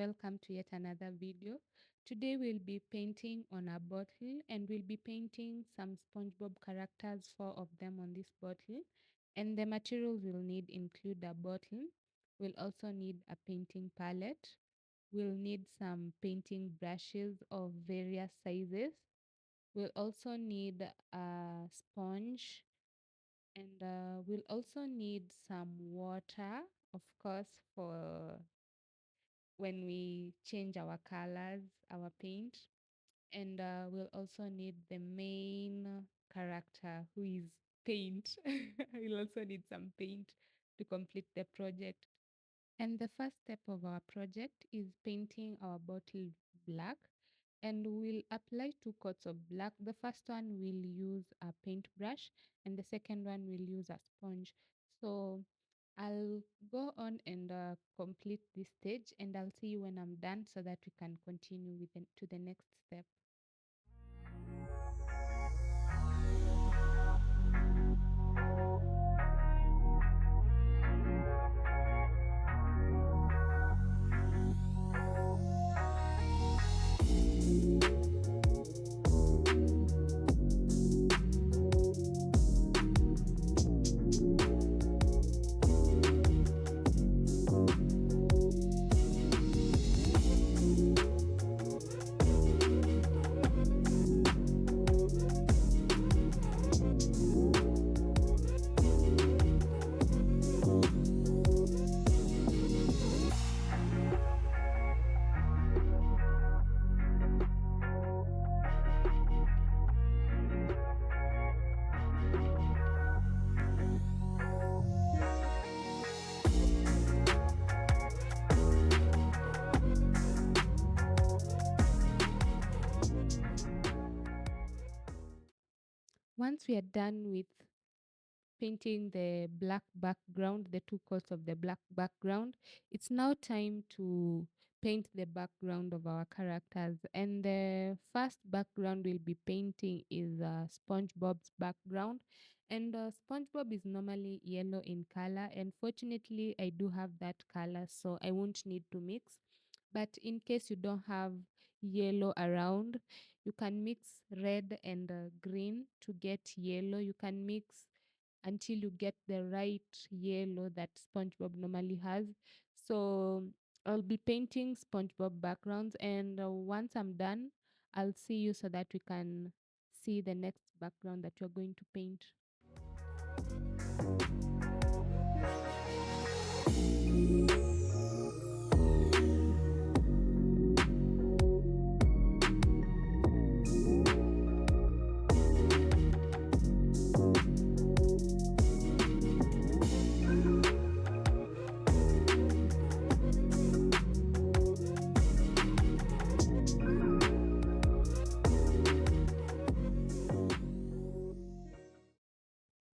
welcome to yet another video. Today we'll be painting on a bottle and we'll be painting some SpongeBob characters, four of them on this bottle. And the materials we'll need include a bottle. We'll also need a painting palette. We'll need some painting brushes of various sizes. We'll also need a sponge and we'll also need some water, of course, for when we change our colors, our paint. And we'll also need the main character who is paint. We'll also need some paint to complete the project. And the first step of our project is painting our bottle black. And we'll apply two coats of black. The first one we'll use a paintbrush, and the second one we'll use a sponge. So I'll go on and complete this stage, and I'll see you when I'm done so that we can continue to the next step. Once we are done with painting the black background, the two coats of the black background, it's now time to paint the background of our characters. And the first background we'll be painting is SpongeBob's background. And SpongeBob is normally yellow in color. And fortunately, I do have that color, so I won't need to mix. But in case you don't have yellow around, you can mix red and green to get yellow. You can mix until you get the right yellow that SpongeBob normally has. So I'll be painting SpongeBob backgrounds, and once I'm done, I'll see you so that we can see the next background that you're going to paint.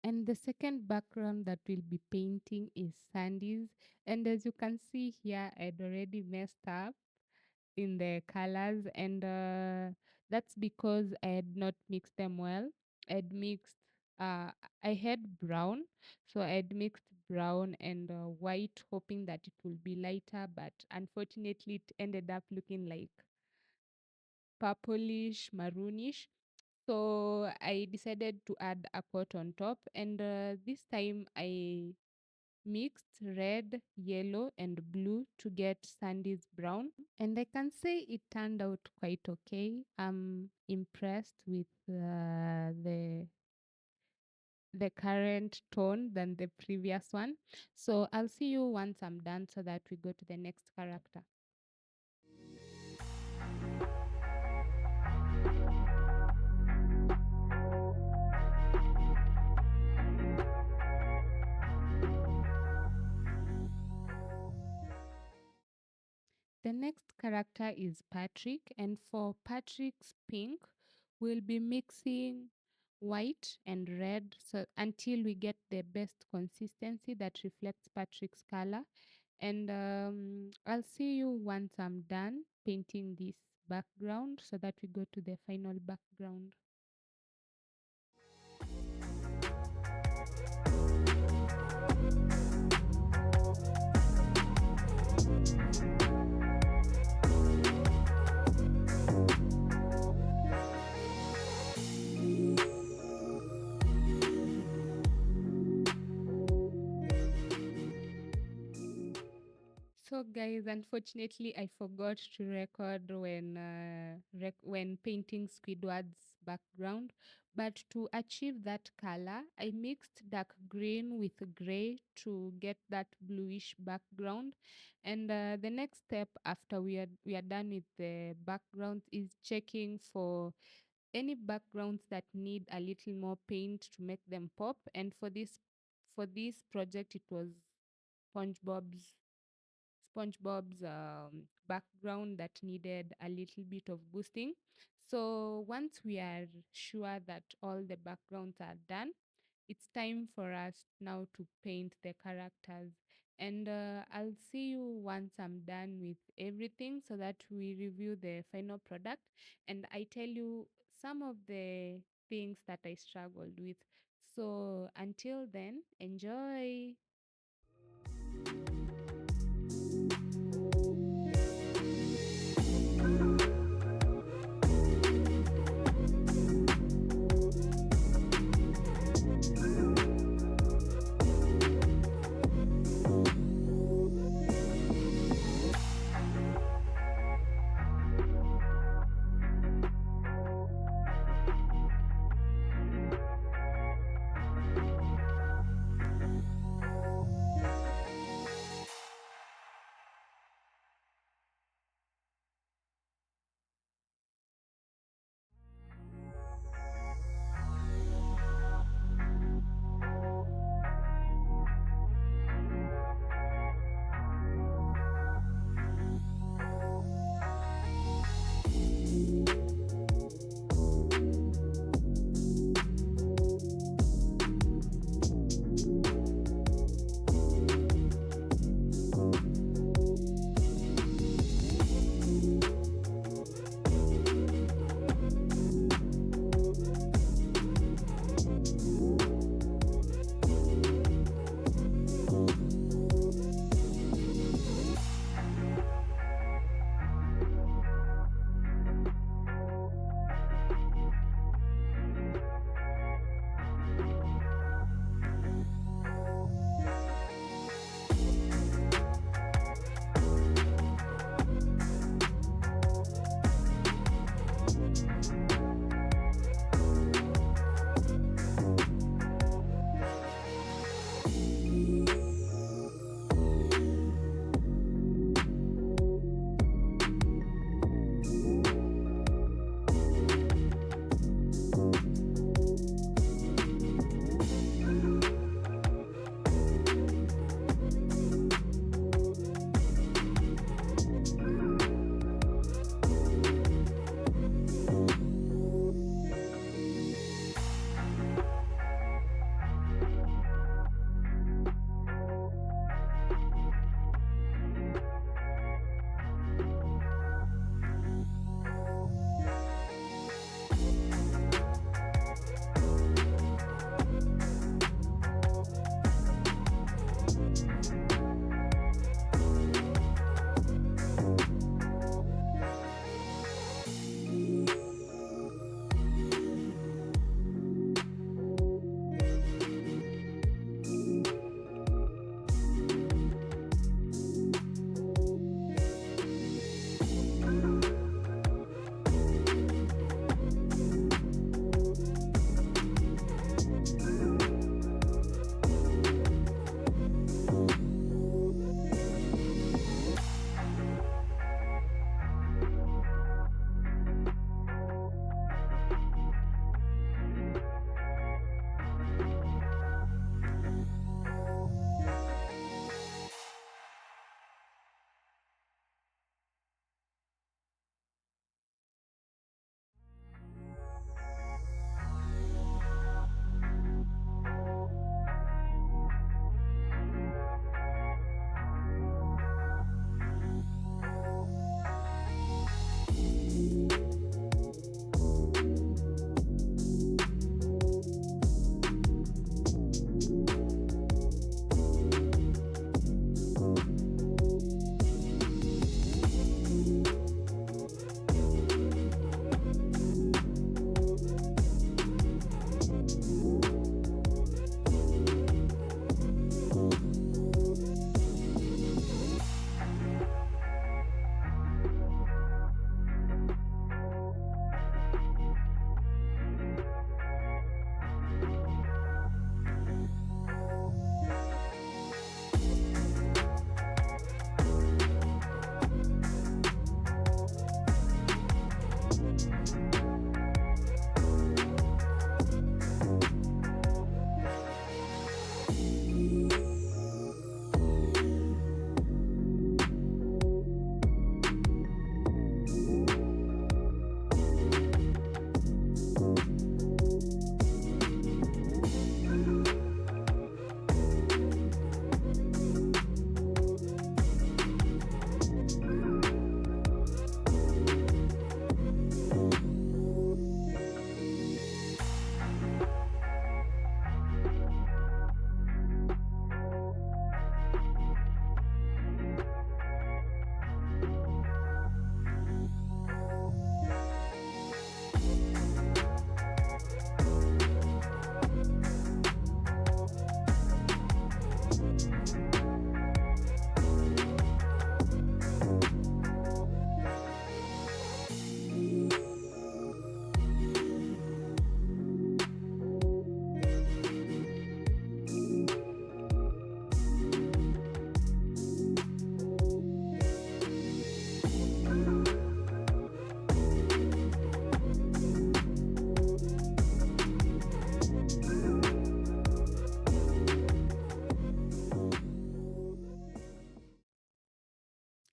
And the second background that we'll be painting is Sandy's. And as you can see here, I'd already messed up in the colors, and that's because I had not mixed them well. I'd mixed, uh, I had brown, so I'd mixed brown and white, hoping that it will be lighter, but unfortunately, it ended up looking like purplish, maroonish. So I decided to add a coat on top, and this time I mixed red, yellow, and blue to get Sandy's brown. And I can say it turned out quite okay. I'm impressed with the current tone than the previous one. So I'll see you once I'm done so that we go to the next character. The next character is Patrick, and for Patrick's pink, we'll be mixing white and red so until we get the best consistency that reflects Patrick's color. And I'll see you once I'm done painting this background so that we go to the final background. So, guys, unfortunately, I forgot to record when painting Squidward's background. But to achieve that color, I mixed dark green with gray to get that bluish background. And the next step after we are done with the background is checking for any backgrounds that need a little more paint to make them pop. And for this project, it was SpongeBob's SpongeBob's background that needed a little bit of boosting. So once we are sure that all the backgrounds are done, it's time for us now to paint the characters. And I'll see you once I'm done with everything so that we review the final product and I tell you some of the things that I struggled with. So until then, enjoy.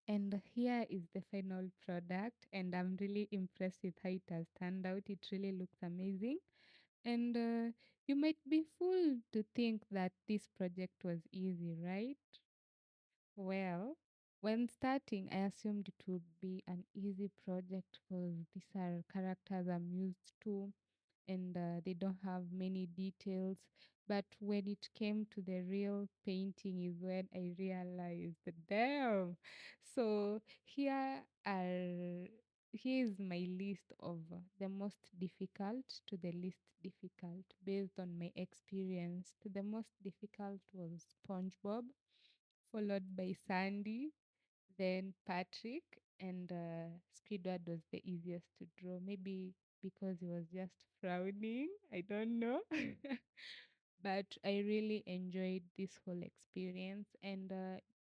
And here is the final product, and I'm really impressed with how it has turned out. It really looks amazing. And you might be fooled to think that this project was easy, right? Well, when starting, I assumed it would be an easy project because these are characters I'm used to and they don't have many details. But when it came to the real painting, is when I realized, damn. So here is my list of the most difficult to the least difficult based on my experience. The most difficult was SpongeBob, followed by Sandy, then Patrick, and Squidward was the easiest to draw. Maybe because he was just frowning. I don't know. But I really enjoyed this whole experience. And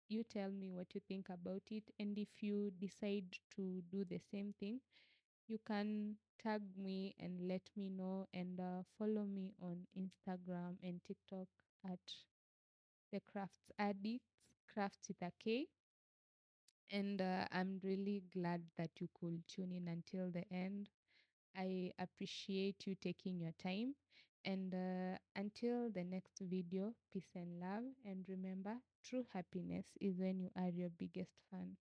you tell me what you think about it. And if you decide to do the same thing, you can tag me and let me know. And follow me on Instagram and TikTok at the Crafts Addicts, Crafts with a K. And I'm really glad that you could tune in until the end. I appreciate you taking your time. And until the next video, peace and love. And remember, true happiness is when you are your biggest fan.